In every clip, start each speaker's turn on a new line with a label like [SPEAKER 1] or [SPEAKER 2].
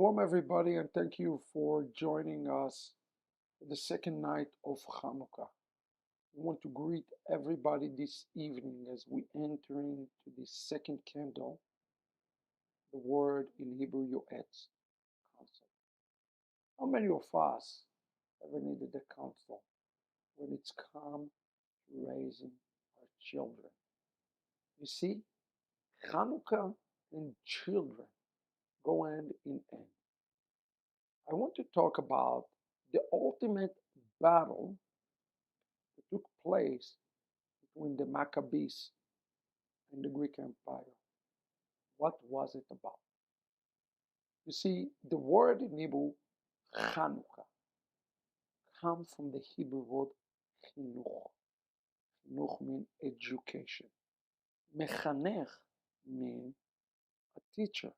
[SPEAKER 1] Shalom, everybody, and thank you for joining us for the second night of Hanukkah. We want to greet everybody this evening as we enter into the second candle, the word in Hebrew Yoetz, counsel. How many of us ever needed a counsel when it's come to raising our children? You see, Hanukkah and children go hand in hand. I want to talk about the ultimate battle that took place between the Maccabees and the Greek Empire. What was it about? You see, the word in Hebrew, Hanukkah, comes from the Hebrew word chinuch. Chinuch means education. Mechanech means a teacher,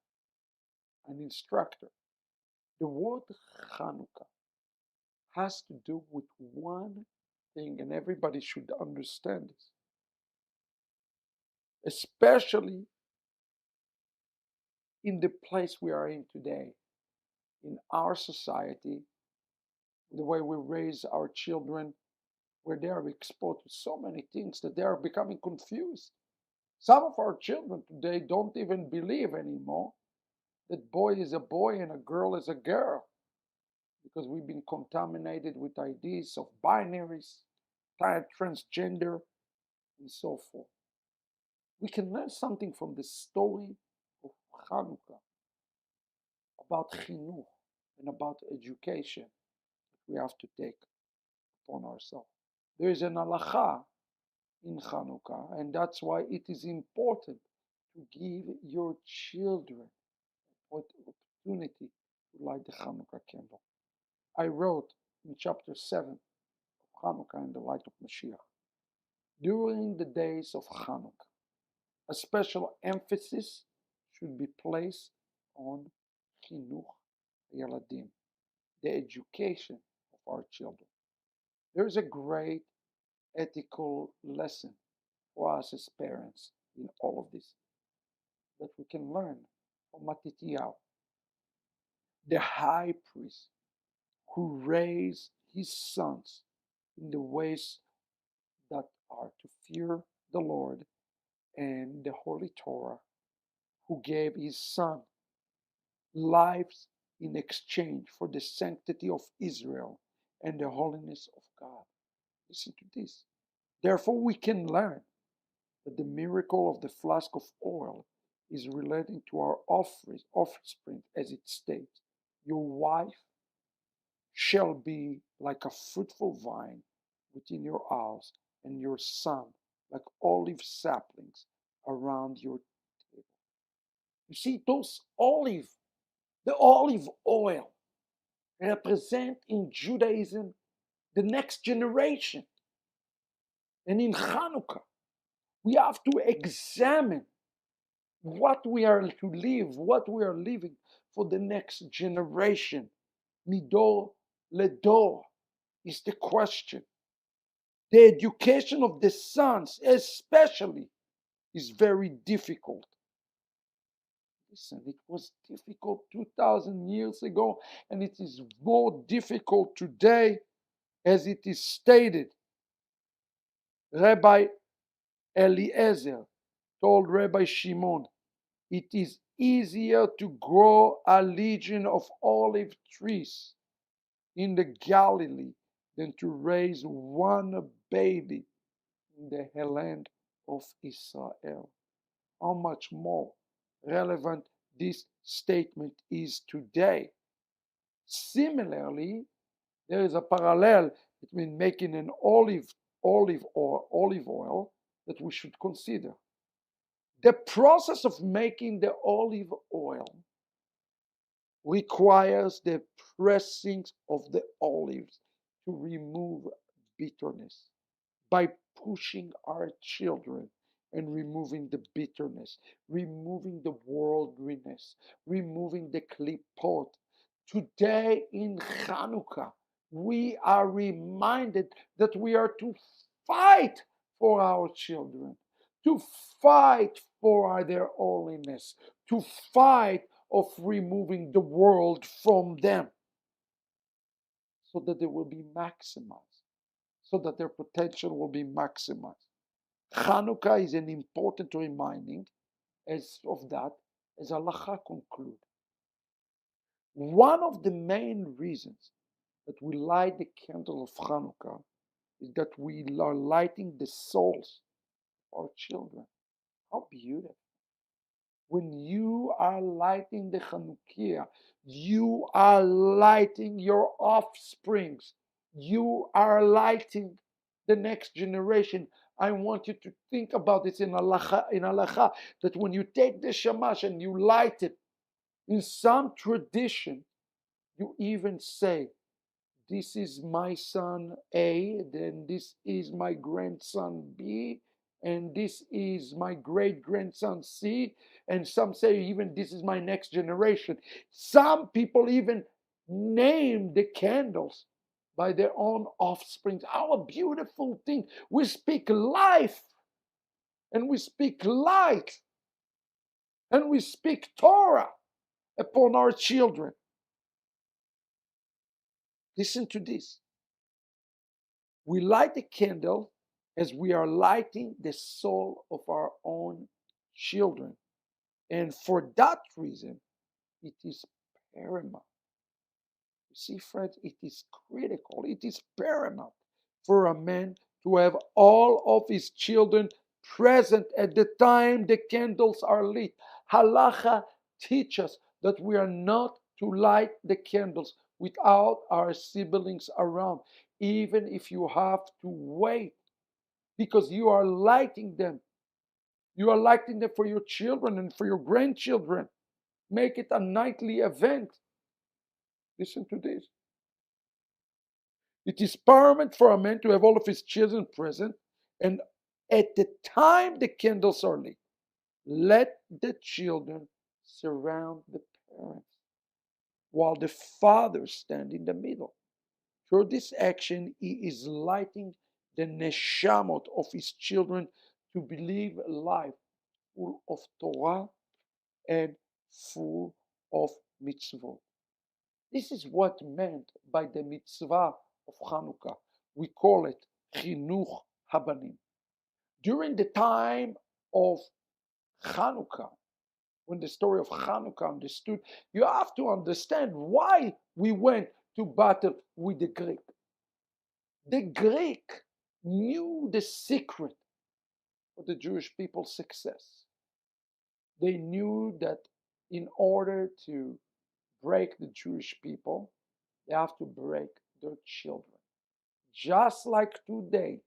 [SPEAKER 1] an instructor. The word Hanukkah has to do with one thing, and everybody should understand this, especially in the place we are in today, in our society, the way we raise our children, where they are exposed to so many things that they are becoming confused. Some of our children today don't even believe anymore that boy is a boy and a girl is a girl, because we've been contaminated with ideas of binaries, transgender, and so forth. We can learn something from the story of Hanukkah about chinuch and about education that we have to take upon ourselves. There is an halacha in Hanukkah, and that's why it is important to give your children opportunity to light the Hanukkah candle. I wrote in chapter 7 of Hanukkah in the light of Mashiach. During the days of Hanukkah, a special emphasis should be placed on chinuch yaladim, the education of our children. There is a great ethical lesson for us as parents in all of this that we can learn from Matityahu, the high priest who raised his sons in the ways that are to fear the Lord, and the Holy Torah, who gave his son lives in exchange for the sanctity of Israel and the holiness of God. Listen to this. Therefore, we can learn that the miracle of the flask of oil is relating to our offspring, as it states, your wife shall be like a fruitful vine within your house, and your son like olive saplings around your table. You see, the olive oil, represent in Judaism the next generation. And in Hanukkah, we have to examine what we are to live, what we are living for the next generation. Midor ledor is the question. The education of the sons, especially, is very difficult. Listen, it was difficult 2,000 years ago, and it is more difficult today, as it is stated. Rabbi Eliezer told Rabbi Shimon, it is easier to grow a legion of olive trees in the Galilee than to raise one baby in the land of Israel. How much more relevant this statement is today. Similarly, there is a parallel between making an olive oil that we should consider. The process of making the olive oil requires the pressing of the olives to remove bitterness. By pushing our children and removing the bitterness, removing the worldliness, removing the klipot. Today in Hanukkah, we are reminded that we are to fight for our children, to fight for their holiness, to fight of removing the world from them so that they will be maximized, so that their potential will be maximized. Hanukkah is an important reminding as of that, as Allah conclude. One of the main reasons that we light the candle of Hanukkah is that we are lighting the souls of our children. How beautiful. When you are lighting the Hanukkah, you are lighting your offsprings. You are lighting the next generation. I want you to think about this in halacha, that when you take the shamash and you light it, in some tradition, you even say, this is my son A, then this is my grandson B, and this is my great grandson C, and some say even this is my next generation. Some people even name the candles by their own offspring. Our beautiful thing. We speak life, and we speak light, and we speak Torah upon our children. Listen to this. We light the candle as we are lighting the soul of our own children. And for that reason, it is paramount. You see, friends, it is critical, it is paramount for a man to have all of his children present at the time the candles are lit. Halacha teaches that we are not to light the candles without our siblings around, even if you have to wait, because you are lighting them. You are lighting them for your children and for your grandchildren. Make it a nightly event. Listen to this. It is paramount for a man to have all of his children present, and at the time the candles are lit, let the children surround the parents while the father stands in the middle. Through this action, he is lighting the neshamot of his children to believe a life full of Torah and full of mitzvot. This is what meant by the mitzvah of Hanukkah. We call it chinuch habanim. During the time of Hanukkah, when the story of Hanukkah understood, you have to understand why we went to battle with the Greek. The Greek knew the secret of the Jewish people's success. They knew that in order to break the Jewish people, they have to break their children. Just like today,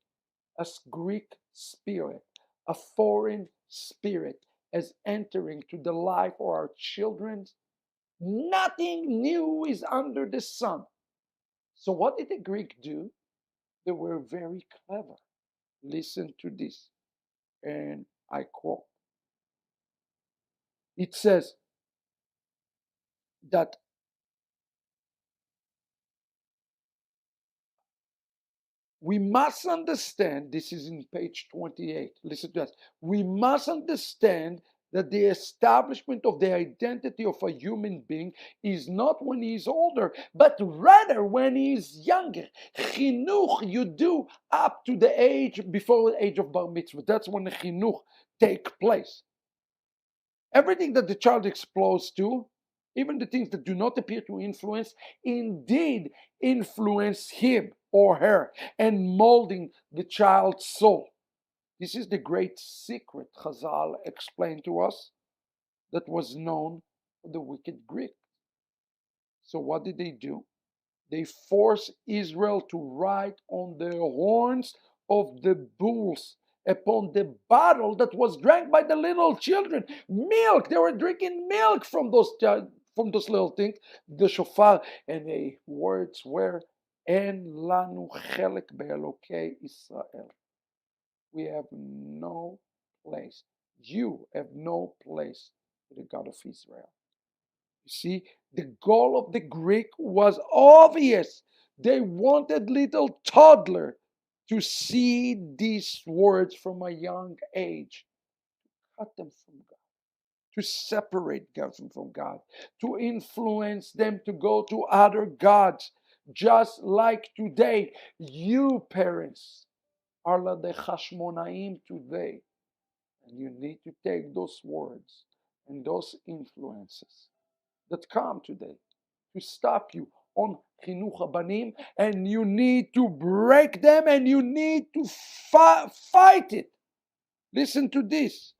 [SPEAKER 1] a Greek spirit, a foreign spirit, is entering to the life of our children, nothing new is under the sun. So what did the Greek do? They were very clever. Listen to this, and I quote. It says that we must understand, this is in page 28, listen to us. We must understand that the establishment of the identity of a human being is not when he is older, but rather when he is younger. Chinuch you do up to the age, before the age of bar mitzvah. That's when the chinuch take place. Everything that the child exposed to, even the things that do not appear to influence, indeed influence him or her and molding the child's soul. This is the great secret Chazal explained to us that was known for the wicked Greeks. So what did they do? They forced Israel to ride on the horns of the bulls upon the bottle that was drank by the little children. Milk. They were drinking milk from those little things, the shofar, and the words were, "En lanu chelek be'elokei Israel." We have no place. You have no place with the God of Israel. You see, the goal of the Greek was obvious. They wanted little toddler to see these words from a young age, cut them from God, to separate them from God, to influence them to go to other gods. Just like today, you parents are like the Hashmonaim today. And you need to take those words and those influences that come today to stop you on Chinuch Habanim, and you need to break them and you need to fight it. Listen to this.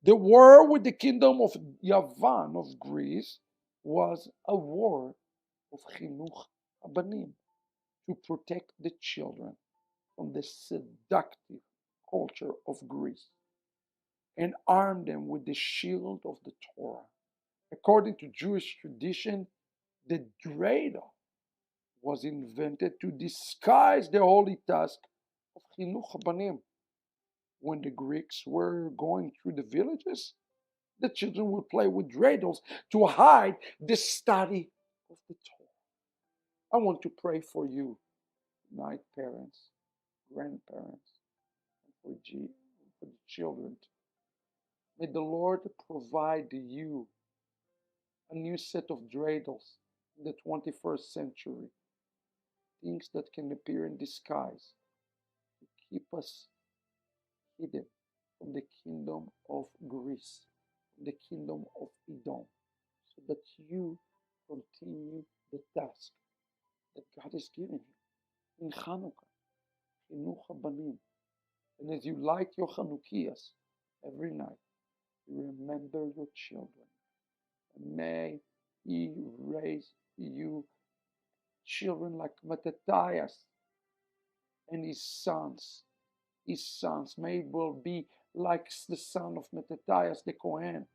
[SPEAKER 1] The war with the kingdom of Yavan, of Greece, was a war of Chinuch Habanim, to protect the children from the seductive culture of Greece and arm them with the shield of the Torah. According to Jewish tradition, the dreidel was invented to disguise the holy task of Chinuch Habanim. When the Greeks were going through the villages, the children would play with dreidels to hide the study of the Torah. I want to pray for you, tonight, parents, grandparents, and for the children. May the Lord provide you a new set of dreidels in the 21st century, things that can appear in disguise to keep us hidden from the kingdom of Greece, from the kingdom of Edom, so that you continue the task that God has given you in Hanukkah, Chinuch Habanim. And as you light your Chanukias every night, you remember your children. And may He raise you children like Mattathias and his sons. His sons may will be like the son of Mattathias the Kohen,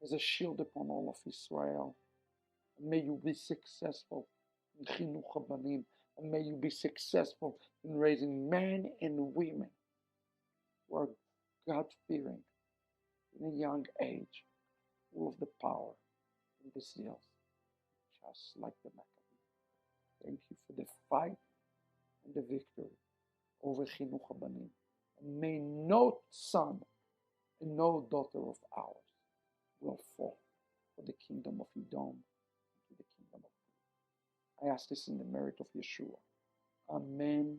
[SPEAKER 1] as a shield upon all of Israel. And may you be successful in Chinuch Habanim, and may you be successful in raising men and women who are God-fearing in a young age, full of the power and the zeal, just like the Maccabees. Thank you for the fight and the victory over Chinuch Habanim. And may no son and no daughter of ours will fall for the kingdom of Edom and to the kingdom of God. I ask this in the merit of Yeshua. Amen.